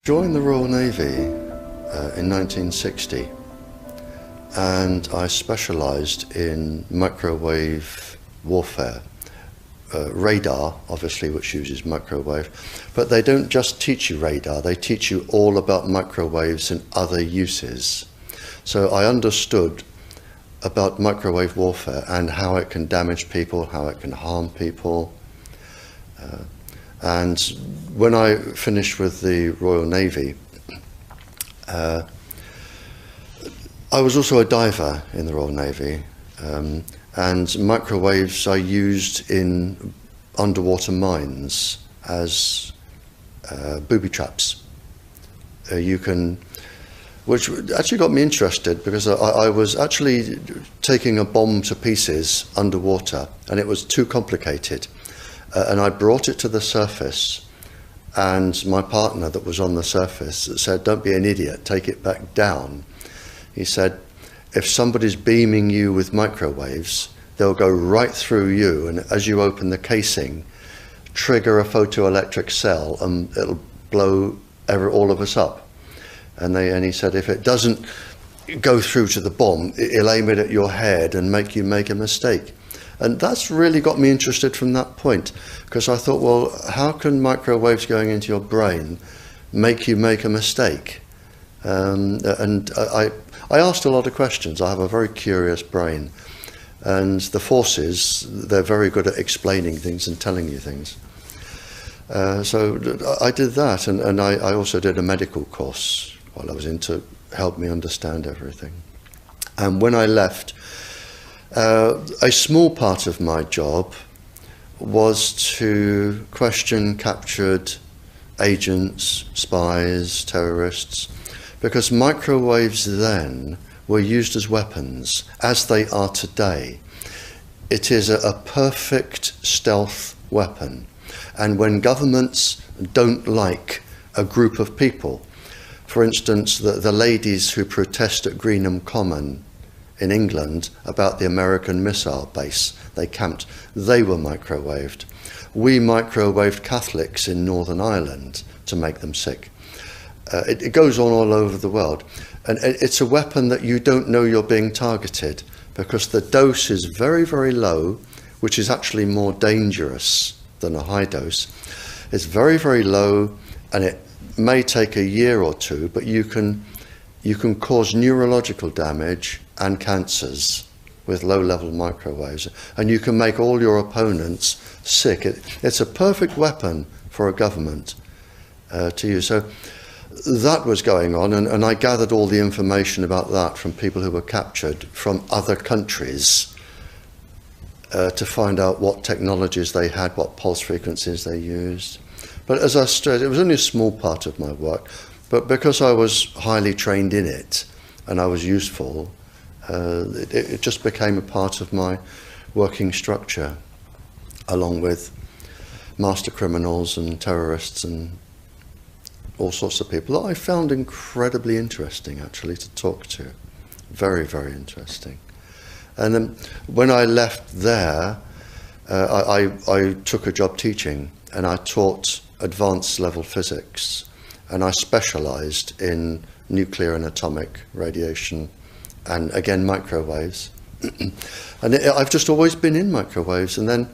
Joined the Royal Navy in 1960, and I specialised in microwave warfare. Radar, obviously, which uses microwave, but they don't just teach you radar, they teach you all about microwaves and other uses. So I understood about microwave warfare and how it can damage people, how it can harm people. And when I finished with the Royal Navy, I was also a diver in the Royal Navy, and microwaves I used in underwater mines as booby traps. Which actually got me interested, because I was actually taking a bomb to pieces underwater, and it was too complicated. And I brought it to the surface, and my partner that was on the surface said, "Don't be an idiot, take it back down." He said, "If somebody's beaming you with microwaves, they'll go right through you, and as you open the casing, trigger a photoelectric cell, and it'll blow all of us up." And he said, "If it doesn't go through to the bomb, it'll aim it at your head and make you make a mistake." And that's really got me interested from that point, because I thought, well, how can microwaves going into your brain make you make a mistake? And I asked a lot of questions. I have a very curious brain. And the forces, they're very good at explaining things and telling you things. So I did that, and I also did a medical course while I was in to help me understand everything. And when I left, a small part of my job was to question captured agents, spies, terrorists, because microwaves then were used as weapons, as they are today. It is a perfect stealth weapon, and when governments don't like a group of people, for instance, the ladies who protest at Greenham Common in England about the American missile base they camped, they were microwaved. We microwaved Catholics in Northern Ireland to make them sick. It goes on all over the world, and it's a weapon that you don't know you're being targeted, because the dose is very, very low, which is actually more dangerous than a high dose. It's very, very low, and it may take a year or two, but you can cause neurological damage and cancers with low-level microwaves, and you can make all your opponents sick. It's a perfect weapon for a government to use. So that was going on, and I gathered all the information about that from people who were captured from other countries to find out what technologies they had, what pulse frequencies they used. But as I said, it was only a small part of my work, but because I was highly trained in it and I was useful, it just became a part of my working structure, along with master criminals and terrorists and all sorts of people that I found incredibly interesting, actually, to talk to. Very, very interesting. And then when I left there, I took a job teaching, and I taught advanced level physics, and I specialised in nuclear and atomic radiation, and again microwaves. And I've just always been in microwaves. And then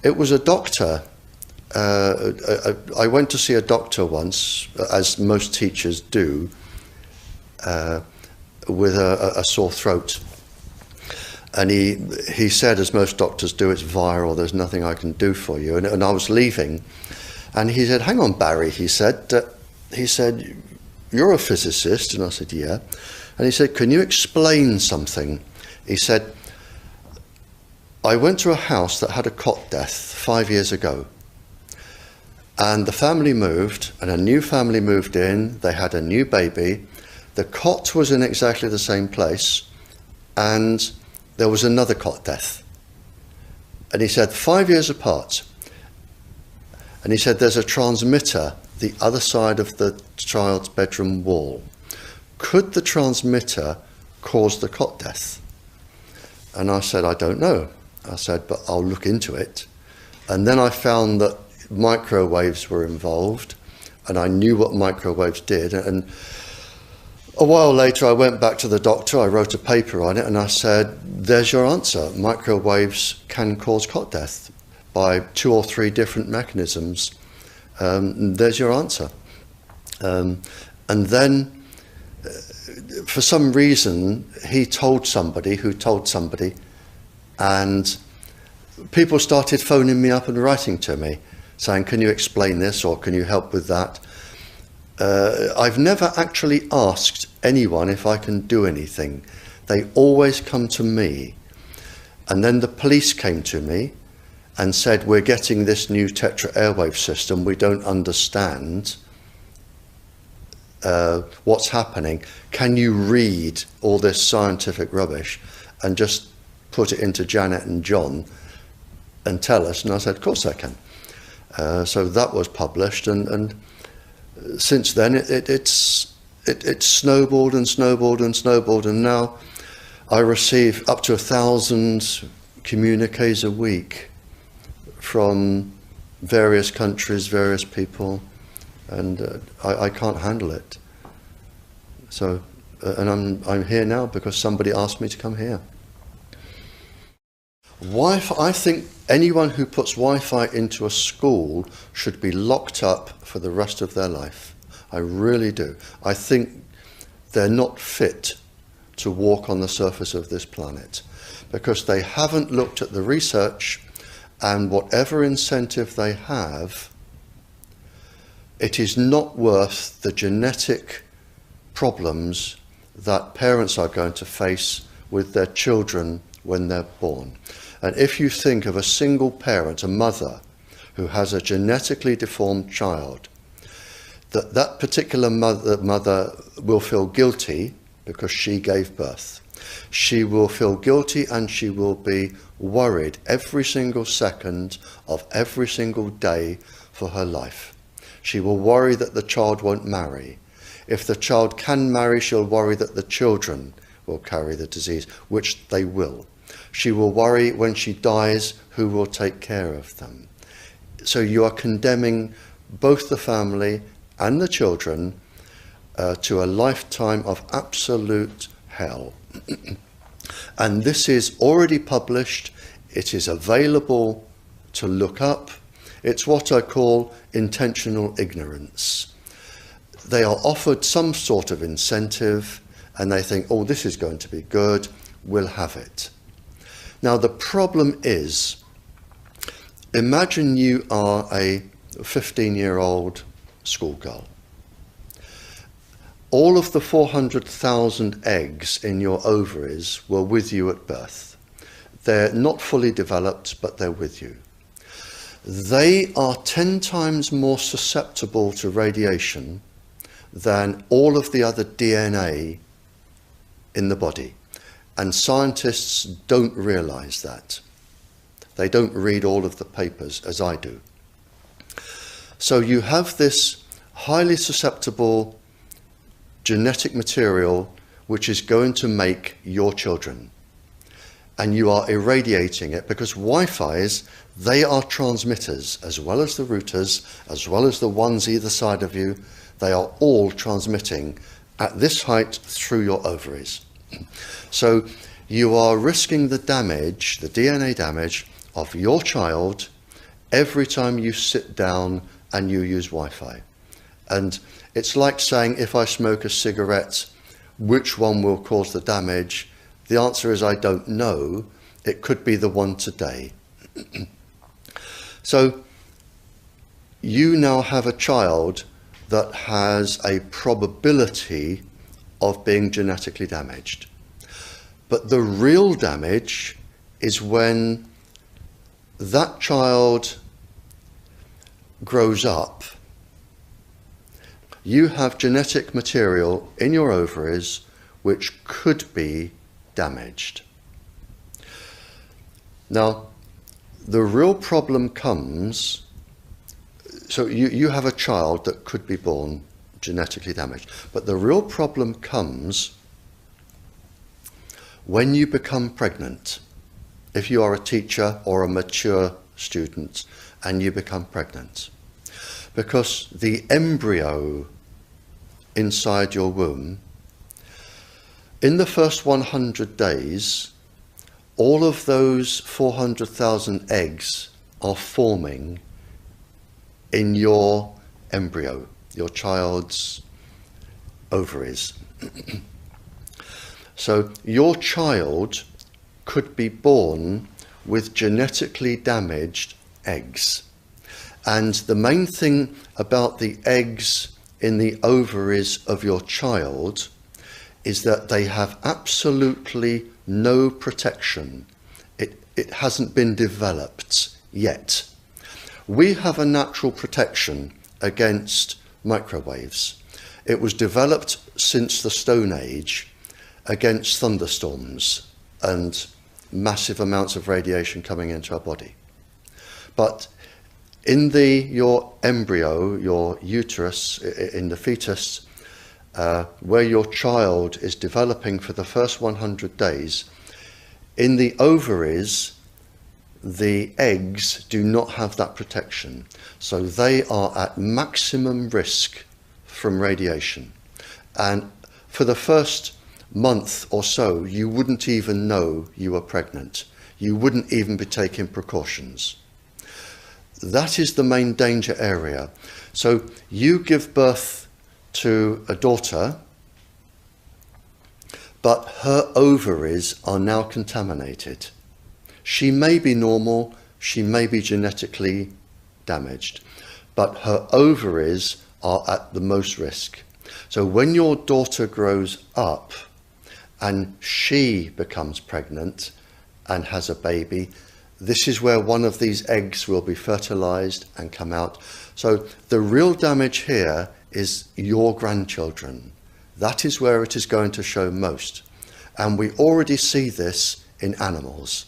it was a doctor, I went to see a doctor once, as most teachers do, with a sore throat. And he said, as most doctors do, "It's viral, there's nothing I can do for you." And I was leaving, and he said, "Hang on, Barry," he said, "you're a physicist?" And I said, "Yeah." And he said, "Can you explain something?" He said, "I went to a house that had a cot death 5 years ago. And the family moved, and a new family moved in. They had a new baby. The cot was in exactly the same place, and there was another cot death." And he said, 5 years apart. And he said, "There's a transmitter the other side of the child's bedroom wall. Could the transmitter cause the cot death?" And I said, "I don't know." I said, "But I'll look into it." And then I found that microwaves were involved, and I knew what microwaves did. And a while later, I went back to the doctor, I wrote a paper on it, and I said, there's your answer. Microwaves can cause cot death by 2 or 3 different mechanisms. There's your answer. And then, for some reason, he told somebody who told somebody, and people started phoning me up and writing to me, saying, can you explain this, or can you help with that? I've never actually asked anyone if I can do anything. They always come to me. And then the police came to me and said, we're getting this new tetra airwave system, we don't understand what's happening. Can you read all this scientific rubbish and just put it into Janet and John and tell us? And I said, of course I can. So that was published, and since then it's snowballed and snowballed and snowballed, and now I receive up to 1,000 communiques a week from various countries, various people, and I can't handle it. So, and I'm here now because somebody asked me to come here. Wi-Fi, I think anyone who puts Wi-Fi into a school should be locked up for the rest of their life. I really do. I think they're not fit to walk on the surface of this planet because they haven't looked at the research, and whatever incentive they have, it is not worth the genetic problems that parents are going to face with their children when they're born. And if you think of a single parent, a mother, who has a genetically deformed child, that particular mother will feel guilty because she gave birth. She will feel guilty, and she will be worried every single second of every single day for her life. She will worry that the child won't marry. If the child can marry, she'll worry that the children will carry the disease, which they will. She will worry when she dies who will take care of them. So you are condemning both the family and the children to a lifetime of absolute hell. And this is already published. It is available to look up. It's what I call intentional ignorance. They are offered some sort of incentive and they think, oh, this is going to be good, we'll have it. Now the problem is, imagine you are a 15-year-old schoolgirl. All of the 400,000 eggs in your ovaries were with you at birth. They're not fully developed, but they're with you. They are 10 times more susceptible to radiation than all of the other DNA in the body. And scientists don't realize that. They don't read all of the papers as I do. So you have this highly susceptible genetic material which is going to make your children. And you are irradiating it because Wi-Fi's, they are transmitters as well as the routers, as well as the ones either side of you. They are all transmitting at this height through your ovaries. So you are risking the damage, the DNA damage of your child every time you sit down and you use Wi-Fi. And it's like saying, if I smoke a cigarette, which one will cause the damage? The answer is I don't know. It could be the one today. So you now have a child that has a probability of being genetically damaged. But the real damage is when that child grows up. You have genetic material in your ovaries which could be damaged. Now, the real problem comes, so you have a child that could be born genetically damaged, but the real problem comes when you become pregnant. If you are a teacher or a mature student and you become pregnant. because the embryo inside your womb, in the first 100 days, all of those 400,000 eggs are forming in your embryo, your child's ovaries. So your child could be born with genetically damaged eggs. And the main thing about the eggs in the ovaries of your child is that they have absolutely no protection. It hasn't been developed yet. We have a natural protection against microwaves. It was developed since the Stone Age against thunderstorms and massive amounts of radiation coming into our body. But in your embryo, your uterus, in the fetus, where your child is developing for the first 100 days, in the ovaries, the eggs do not have that protection. So they are at maximum risk from radiation. And for the first month or so, you wouldn't even know you were pregnant. You wouldn't even be taking precautions. That is the main danger area. So you give birth to a daughter, but her ovaries are now contaminated. She may be normal, she may be genetically damaged, but her ovaries are at the most risk. So when your daughter grows up and she becomes pregnant and has a baby, this is where one of these eggs will be fertilized and come out. So the real damage here is your grandchildren. That is where it is going to show most. And we already see this in animals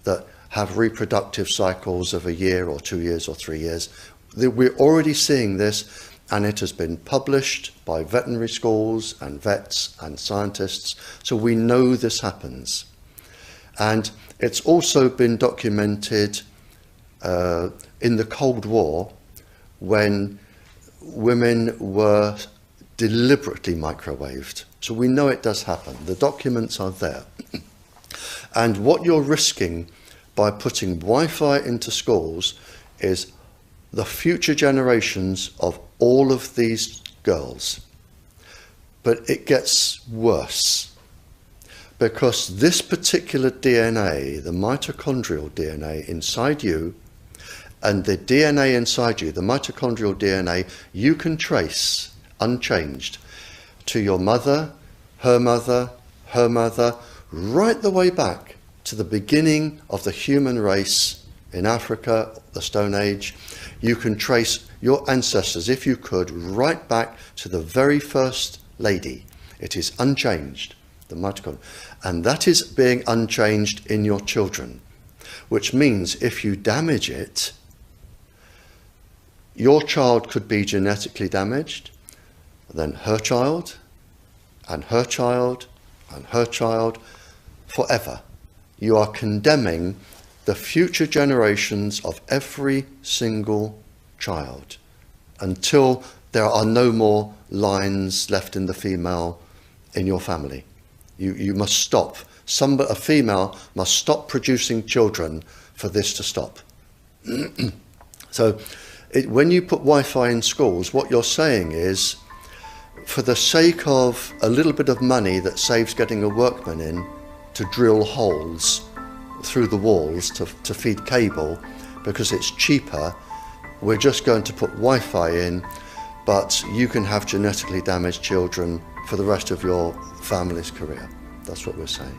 that have reproductive cycles of a year or 2 years or 3 years. We're already seeing this, and it has been published by veterinary schools and vets and scientists. So we know this happens. And it's also been documented in the Cold War, when women were deliberately microwaved. So we know it does happen. The documents are there. And what you're risking by putting Wi-Fi into schools is the future generations of all of these girls. But it gets worse, because this particular DNA, the mitochondrial DNA inside you, and the DNA inside you, the mitochondrial DNA, you can trace unchanged to your mother, her mother, her mother, right the way back to the beginning of the human race in Africa, the Stone Age. You can trace your ancestors, if you could, right back to the very first lady. It is unchanged, the mitochondria. And that is being unchanged in your children, which means if you damage it, your child could be genetically damaged, then her child, and her child, and her child, forever. You are condemning the future generations of every single child until there are no more lines left in the female in your family. You must stop. A female must stop producing children for this to stop. So when you put Wi-Fi in schools, what you're saying is, for the sake of a little bit of money that saves getting a workman in to drill holes through the walls to feed cable, because it's cheaper, we're just going to put Wi-Fi in, but you can have genetically damaged children for the rest of your family's career. That's what we're saying.